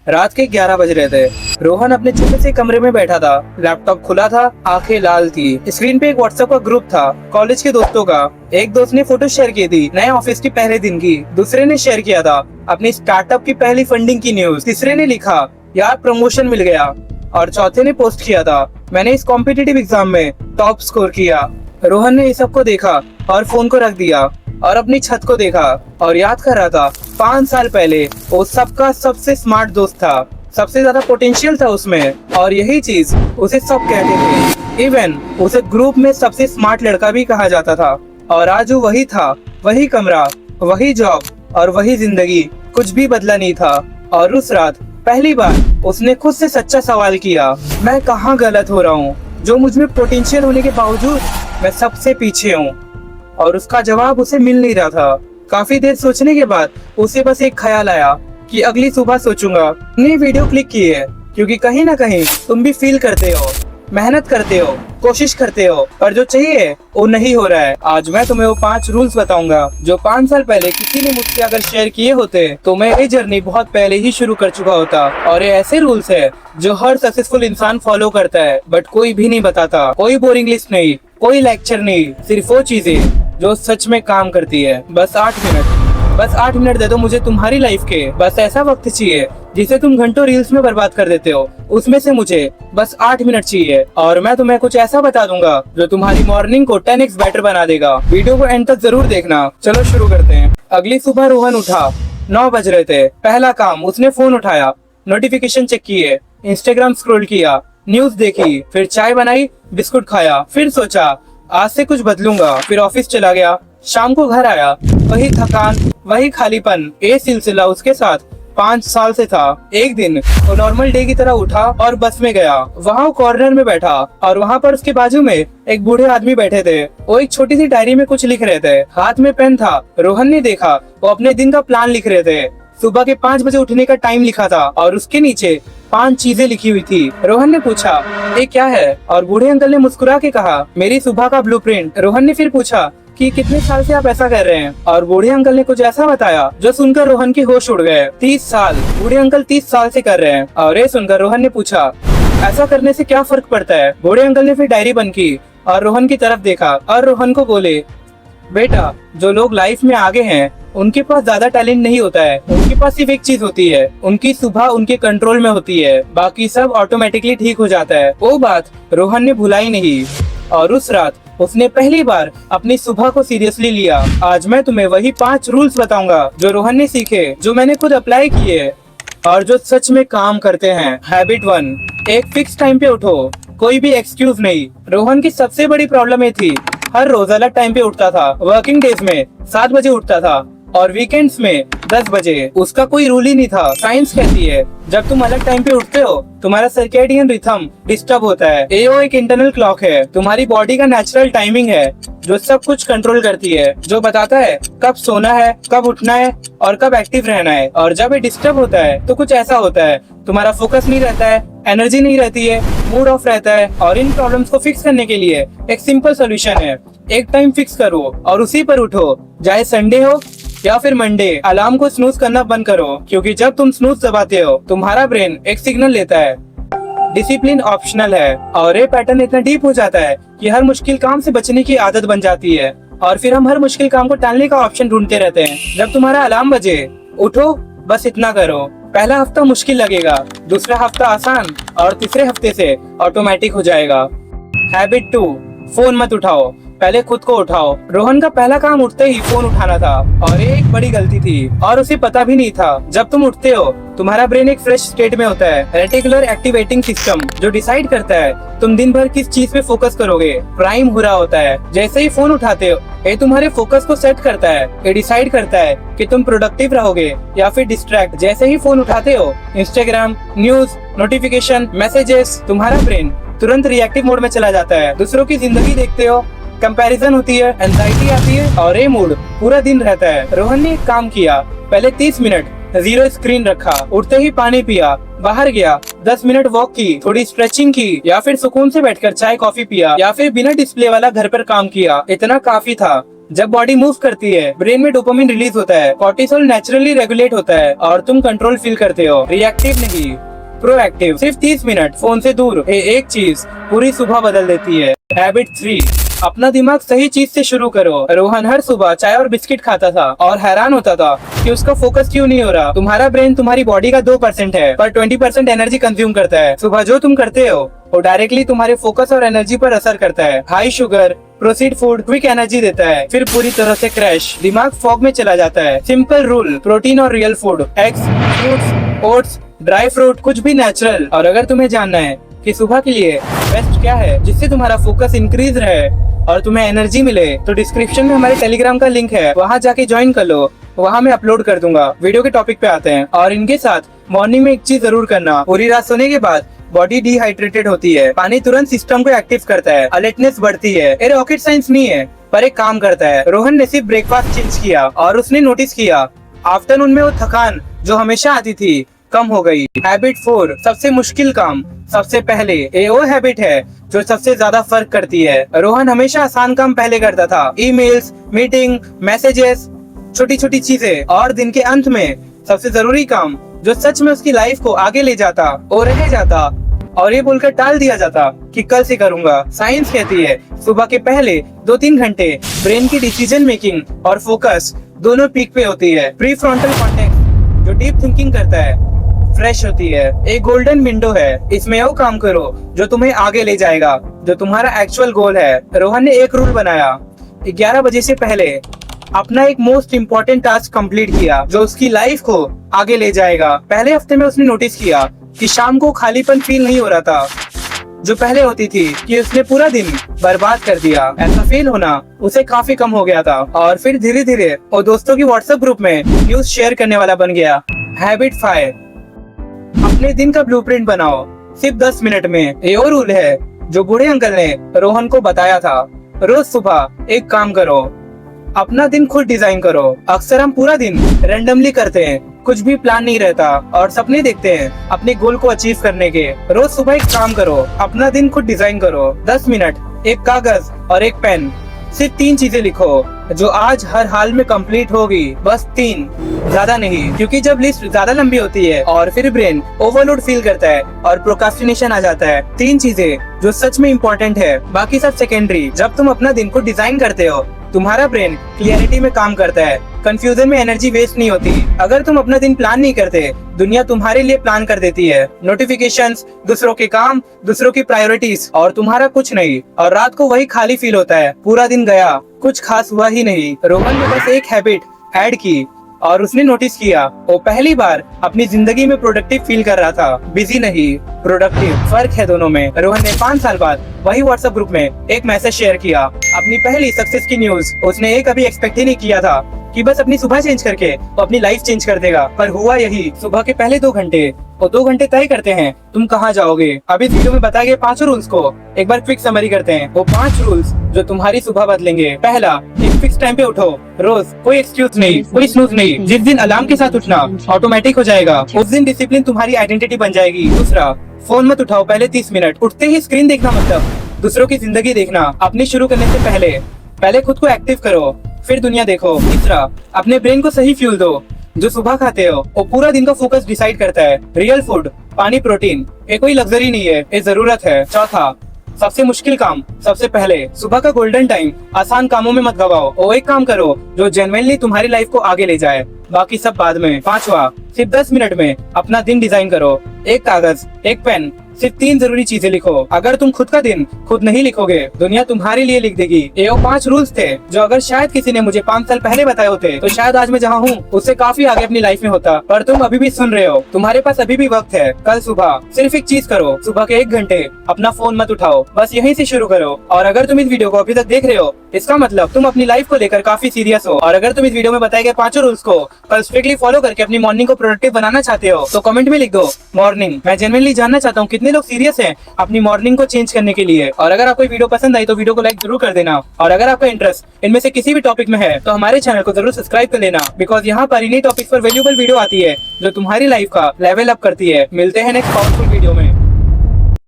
रात के 11 बज रहे थे। रोहन अपने छोटे से कमरे में बैठा था। लैपटॉप खुला था, आंखें लाल थी। स्क्रीन पे एक व्हाट्सएप का ग्रुप था कॉलेज के दोस्तों का। एक दोस्त ने फोटो शेयर की थी नए ऑफिस की पहले दिन की। दूसरे ने शेयर किया था अपनी स्टार्टअप की पहली फंडिंग की न्यूज। तीसरे ने लिखा यार प्रमोशन मिल गया। और चौथे ने पोस्ट किया था मैंने इस कॉम्पिटिटिव एग्जाम में टॉप स्कोर किया। रोहन ने इस सबको देखा और फोन को रख दिया और अपनी छत को देखा और याद कर रहा था 5 साल पहले वो सबका सबसे स्मार्ट दोस्त था, सबसे ज्यादा पोटेंशियल था उसमें और यही चीज उसे सब कहते थे। इवन उसे ग्रुप में सबसे स्मार्ट लड़का भी कहा जाता था। और आज वो वही था, वही कमरा, वही जॉब और वही जिंदगी। कुछ भी बदला नहीं था। और उस रात पहली बार उसने खुद से सच्चा सवाल किया, मैं कहाँ गलत हो रहा हूँ जो मुझ में पोटेंशियल होने के बावजूद मैं सबसे पीछे हूँ। और उसका जवाब उसे मिल नहीं रहा था। काफी देर सोचने के बाद उसे बस एक ख्याल आया कि अगली सुबह सोचूंगा। ने वीडियो क्लिक की है क्योंकि कहीं ना कहीं तुम भी फील करते हो, मेहनत करते हो, कोशिश करते हो, पर जो चाहिए वो नहीं हो रहा है। आज मैं तुम्हें वो 5 रूल्स बताऊंगा जो 5 साल पहले किसी ने मुझसे अगर शेयर किए होते तो मैं ये जर्नी बहुत पहले ही शुरू कर चुका होता। और ये ऐसे रूल्स है जो हर सक्सेसफुल इंसान फॉलो करता है बट कोई भी नहीं बताता। कोई बोरिंग लिस्ट नहीं, कोई लेक्चर नहीं, सिर्फ वो चीजें जो सच में काम करती है। बस 8 मिनट दे दो मुझे तुम्हारी लाइफ के। बस ऐसा वक्त चाहिए जिसे तुम घंटों रील्स में बर्बाद कर देते हो, उसमें से मुझे बस 8 मिनट चाहिए और मैं तुम्हें कुछ ऐसा बता दूंगा जो तुम्हारी मॉर्निंग को 10x बेटर बना देगा। वीडियो को एंड तक जरूर देखना। चलो शुरू करते हैं। अगली सुबह रोहन उठा, 9 बज रहे थे। पहला काम उसने फोन उठाया, नोटिफिकेशन चेक किए, इंस्टाग्राम स्क्रॉल किया, न्यूज देखी, फिर चाय बनाई, बिस्कुट खाया, फिर सोचा आज से कुछ बदलूंगा। फिर ऑफिस चला गया। शाम को घर आया, वही थकान, वही खालीपन। ये सिलसिला उसके साथ 5 साल से था। एक दिन वो नॉर्मल डे की तरह उठा और बस में गया। वहाँ कॉर्नर में बैठा और वहाँ पर उसके बाजू में एक बूढ़े आदमी बैठे थे। वो एक छोटी सी डायरी में कुछ लिख रहे थे, हाथ में पेन था। रोहन ने देखा वो अपने दिन का प्लान लिख रहे थे। सुबह के 5 बजे उठने का टाइम लिखा था और उसके नीचे 5 चीजें लिखी हुई थी। रोहन ने पूछा ये क्या है और बूढ़े अंकल ने मुस्कुरा के कहा मेरी सुबह का ब्लूप्रिंट। रोहन ने फिर पूछा कि कितने साल से आप ऐसा कर रहे हैं और बूढ़े अंकल ने कुछ ऐसा बताया जो सुनकर रोहन के होश उड़ गए। 30 साल। बूढ़े अंकल 30 साल से कर रहे हैं। और ये सुनकर रोहन ने पूछा ऐसा करने से क्या फर्क पड़ता है। बूढ़े अंकल ने फिर डायरी बंद की और रोहन की तरफ देखा और रोहन को बोले बेटा जो लोग लाइफ में आगे हैं उनके पास ज्यादा टैलेंट नहीं होता है, उनके पास सिर्फ एक चीज होती है, उनकी सुबह उनके कंट्रोल में होती है, बाकी सब ऑटोमेटिकली ठीक हो जाता है। वो बात रोहन ने भुलाई नहीं और उस रात उसने पहली बार अपनी सुबह को सीरियसली लिया। आज मैं तुम्हें वही 5 रूल्स बताऊंगा जो रोहन ने सीखे, जो मैंने खुद अप्लाई किए और जो सच में काम करते हैं। हैबिट 1, एक फिक्स टाइम पे उठो, कोई भी एक्सक्यूज नहीं। रोहन की सबसे बड़ी प्रॉब्लम ये थी हर रोज अलग टाइम पे उठता था। वर्किंग डेज में 7 बजे उठता था और वीकेंड्स में 10 बजे। उसका कोई रूल ही नहीं था। साइंस कहती है जब तुम अलग टाइम पे उठते हो तुम्हारा सर्केडियन रिथम डिस्टर्ब होता है। एओ एक इंटरनल क्लॉक है, तुम्हारी बॉडी का नेचुरल टाइमिंग है जो सब कुछ कंट्रोल करती है, जो बताता है कब सोना है, कब उठना है और कब एक्टिव रहना है। और जब ये डिस्टर्ब होता है तो कुछ ऐसा होता है तुम्हारा फोकस नहीं रहता है, एनर्जी नहीं रहती है, मूड ऑफ रहता है। और इन प्रॉब्लम्स को फिक्स करने के लिए एक सिंपल सोल्यूशन है, एक टाइम फिक्स करो और उसी पर उठो, चाहे संडे हो या फिर मंडे। अलार्म को स्नूज करना बंद करो क्योंकि जब तुम स्नूज दबाते हो तुम्हारा ब्रेन एक सिग्नल लेता है। डिसिप्लिन ऑप्शनल है और ये पैटर्न इतना डीप हो जाता है कि हर मुश्किल काम से बचने की आदत बन जाती है और फिर हम हर मुश्किल काम को टालने का ऑप्शन ढूंढते रहते हैं। जब तुम्हारा अलार्म बजे उठो, बस इतना करो। पहला हफ्ता मुश्किल लगेगा, दूसरा हफ्ता आसान और तीसरे हफ्ते से ऑटोमेटिक हो जाएगा। हैबिट 2, फोन मत उठाओ, पहले खुद को उठाओ। रोहन का पहला काम उठते ही फोन उठाना था और ये एक बड़ी गलती थी और उसे पता भी नहीं था। जब तुम उठते हो तुम्हारा ब्रेन एक फ्रेश स्टेट में होता है, रेटिकुलर एक्टिवेटिंग सिस्टम, जो डिसाइड करता है तुम दिन भर किस चीज पे फोकस करोगे, प्राइम हो रहा होता है। जैसे ही फोन उठाते हो ये तुम्हारे फोकस को सेट करता है, ये डिसाइड करता है कि तुम प्रोडक्टिव रहोगे या फिर डिस्ट्रैक्ट। जैसे ही फोन उठाते हो इंस्टाग्राम, न्यूज, नोटिफिकेशन, मैसेजेस, तुम्हारा ब्रेन तुरंत रिएक्टिव मोड में चला जाता है। दूसरों की जिंदगी देखते हो, कंपैरिजन होती है, एंजाइटी आती है और ये मूड पूरा दिन रहता है। रोहन ने एक काम किया, पहले 30 मिनट 0 स्क्रीन रखा, उठते ही पानी पिया, बाहर गया, 10 मिनट वॉक की, थोड़ी स्ट्रेचिंग की या फिर सुकून से बैठकर चाय कॉफी पिया या फिर बिना डिस्प्ले वाला घर पर काम किया। इतना काफी था। जब बॉडी मूव करती है ब्रेन में डोपामिन रिलीज होता है, कॉर्टिसोल नेचुरली रेगुलेट होता है और तुम कंट्रोल फील करते हो। रिएक्टिव नहीं, प्रोएक्टिव। सिर्फ 30 मिनट फोन से दूर एक चीज पूरी सुबह बदल देती है। हैबिट 3, अपना दिमाग सही चीज से शुरू करो। रोहन हर सुबह चाय और बिस्किट खाता था और हैरान होता था कि उसका फोकस क्यों नहीं हो रहा। तुम्हारा ब्रेन तुम्हारी बॉडी का 2% है, पर 20% एनर्जी कंज्यूम करता है। सुबह जो तुम करते हो वो डायरेक्टली तुम्हारे फोकस और एनर्जी पर असर करता है। High sugar proceed food quick energy देता है, फिर पूरी तरह से क्रैश, दिमाग फॉग में चला जाता है। सिंपल रूल, प्रोटीन और real food, eggs, fruits, oats, dry fruit, कुछ भी नेचुरल। और अगर तुम्हें जानना है कि सुबह के लिए बेस्ट क्या है जिससे तुम्हारा फोकस इंक्रीज रहे और तुम्हें एनर्जी मिले, तो डिस्क्रिप्शन में हमारे टेलीग्राम का लिंक है, वहाँ जाके ज्वाइन कर लो। वहाँ मैं अपलोड कर दूंगा। वीडियो के टॉपिक पे आते हैं। और इनके साथ मॉर्निंग में एक चीज जरूर करना, पूरी रात सोने के बाद बॉडी डिहाइड्रेटेड होती है, पानी तुरंत सिस्टम को एक्टिव करता है, अलर्टनेस बढ़ती है। ये रॉकेट साइंस नहीं है, पर एक काम करता है। रोहन ने सिर्फ ब्रेकफास्ट चेंज किया और उसने नोटिस किया आफ्टरनून में वो थकान जो हमेशा आती थी कम हो गई। हैबिट 4, सबसे मुश्किल काम सबसे पहले। ये वो हैबिट है जो सबसे ज्यादा फर्क करती है। रोहन हमेशा आसान काम पहले करता था, ईमेल्स, मीटिंग, मैसेजेस, छोटी छोटी चीजें, और दिन के अंत में सबसे जरूरी काम जो सच में उसकी लाइफ को आगे ले जाता वो रह जाता और ये बोलकर टाल दिया जाता कि कल से करूंगा। साइंस कहती है सुबह के पहले 2-3 घंटे ब्रेन की डिसीजन मेकिंग और फोकस दोनों पीक पे होती है। प्री फ्रंटल कॉर्टेक्स जो डीप थिंकिंग करता है फ्रेश होती है। एक गोल्डन विंडो है, इसमें वो काम करो जो तुम्हें आगे ले जाएगा, जो तुम्हारा एक्चुअल गोल है। रोहन ने एक रूल बनाया, 11 बजे से पहले अपना एक मोस्ट इम्पोर्टेंट टास्क कंप्लीट किया जो उसकी लाइफ को आगे ले जाएगा। पहले हफ्ते में उसने नोटिस किया कि शाम को खालीपन फील नहीं हो रहा था जो पहले होती थी, कि उसने पूरा दिन बर्बाद कर दिया। ऐसा फील होना उसे काफी कम हो गया था और फिर धीरे धीरे वो दोस्तों की व्हाट्सएप ग्रुप में न्यूज शेयर करने वाला बन गया। हैबिट 5, अपने दिन का ब्लूप्रिंट बनाओ सिर्फ 10 मिनट में। ये वो रूल है जो बूढ़े अंकल ने रोहन को बताया था। रोज सुबह एक काम करो, अपना दिन खुद डिजाइन करो। अक्सर हम पूरा दिन रैंडमली करते हैं, कुछ भी प्लान नहीं रहता और सपने देखते हैं अपने गोल को अचीव करने के। रोज सुबह एक काम करो, अपना दिन खुद डिजाइन करो। 10 मिनट, एक कागज और एक पेन, सिर्फ 3 चीजें लिखो जो आज हर हाल में कंप्लीट होगी। बस 3, ज्यादा नहीं, क्योंकि जब लिस्ट ज्यादा लंबी होती है और फिर ब्रेन ओवरलोड फील करता है और प्रोक्रास्टिनेशन आ जाता है। 3 चीजें जो सच में इम्पोर्टेंट है, बाकी सब सेकेंडरी। जब तुम अपना दिन को डिजाइन करते हो तुम्हारा ब्रेन क्लियरिटी में काम करता है, कंफ्यूजन में एनर्जी वेस्ट नहीं होती। अगर तुम अपना दिन प्लान नहीं करते, दुनिया तुम्हारे लिए प्लान कर देती है। नोटिफिकेशंस, दूसरों के काम, दूसरों की प्रायोरिटीज और तुम्हारा कुछ नहीं। और रात को वही खाली फील होता है, पूरा दिन गया, कुछ खास हुआ ही नहीं। रोहन ने बस एक हैबिट ऐड की और उसने नोटिस किया वो पहली बार अपनी जिंदगी में प्रोडक्टिव फील कर रहा था, बिजी नहीं, प्रोडक्टिव। फर्क है दोनों में। रोहन ने 5 साल बाद वही व्हाट्सएप ग्रुप में एक मैसेज शेयर किया, अपनी पहली सक्सेस की न्यूज। उसने ये कभी एक्सपेक्ट ही नहीं किया था कि बस अपनी सुबह चेंज करके वो अपनी लाइफ चेंज कर देगा, पर हुआ यही। सुबह के पहले 2 घंटे, वो 2 घंटे तय करते हैं तुम कहाँ जाओगे। अब इस वीडियो में बताए गए 5 रूल्स को एक बार क्विक समरी करते हैं। वो 5 रूल्स जो तुम्हारी सुबह बदलेंगे। पहला, एक फिक्स टाइम पे उठो रोज, कोई एक्सक्यूज नहीं, कोई स्नूज नहीं। जिस दिन अलार्म के साथ उठना ऑटोमेटिक हो जाएगा, उस दिन डिसिप्लिन तुम्हारी आइडेंटिटी बन जाएगी। दूसरा, फोन मत उठाओ पहले 30 मिनट। उठते ही स्क्रीन देखना मतलब दूसरों की जिंदगी देखना। अपनी शुरू करने से पहले खुद को एक्टिव करो, फिर दुनिया देखो। तीसरा, अपने ब्रेन को सही फ्यूल दो। जो सुबह खाते हो वो पूरा दिन का फोकस डिसाइड करता है। रियल फूड, पानी, प्रोटीन, ये कोई लग्जरी नहीं है, ये जरूरत है। चौथा, सबसे मुश्किल काम सबसे पहले। सुबह का गोल्डन टाइम आसान कामों में मत गवाओ, वो एक काम करो जो जेन्युइनली तुम्हारी लाइफ को आगे ले जाए, बाकी सब बाद में। पांचवा, सिर्फ 10 मिनट में अपना दिन डिजाइन करो। एक कागज, एक पेन, सिर्फ 3 जरूरी चीजें लिखो। अगर तुम खुद का दिन खुद नहीं लिखोगे, दुनिया तुम्हारे लिए लिख देगी। ये वो 5 रूल्स थे जो अगर शायद किसी ने मुझे 5 साल पहले बताए होते तो शायद आज मैं जहाँ हूँ उससे काफी आगे अपनी लाइफ में होता। पर तुम अभी भी सुन रहे हो, तुम्हारे पास अभी भी वक्त है। कल सुबह सिर्फ एक चीज करो, सुबह के 1 घंटे अपना फोन मत उठाओ, बस यहीं से शुरू करो। और अगर तुम इस वीडियो को अभी तक देख रहे हो, इसका मतलब तुम अपनी लाइफ को लेकर काफी सीरियस हो। और अगर तुम इस वीडियो में बताए गए 5 रूल्स को कल स्ट्रिक्टली फॉलो करके अपनी मॉर्निंग को प्रोडक्टिव बनाना चाहते हो, तो कमेंट में लिख दो मॉर्निंग। मैं जेन्युइनली जानना चाहता हूँ कितने लोग सीरियस हैं अपनी मॉर्निंग को चेंज करने के लिए। और अगर आपको वीडियो पसंद आई तो वीडियो को लाइक जरूर कर देना। और अगर आपका इंटरेस्ट इनमें से किसी भी टॉपिक में है तो हमारे चैनल को जरूर सब्सक्राइब कर लेना, बिकॉज यहाँ पर इन्हीं टॉपिक पर वैल्यूएबल वीडियो आती है जो तुम्हारी लाइफ का लेवल अप करती है। मिलते हैं नेक्स्ट पावरफुल वीडियो में।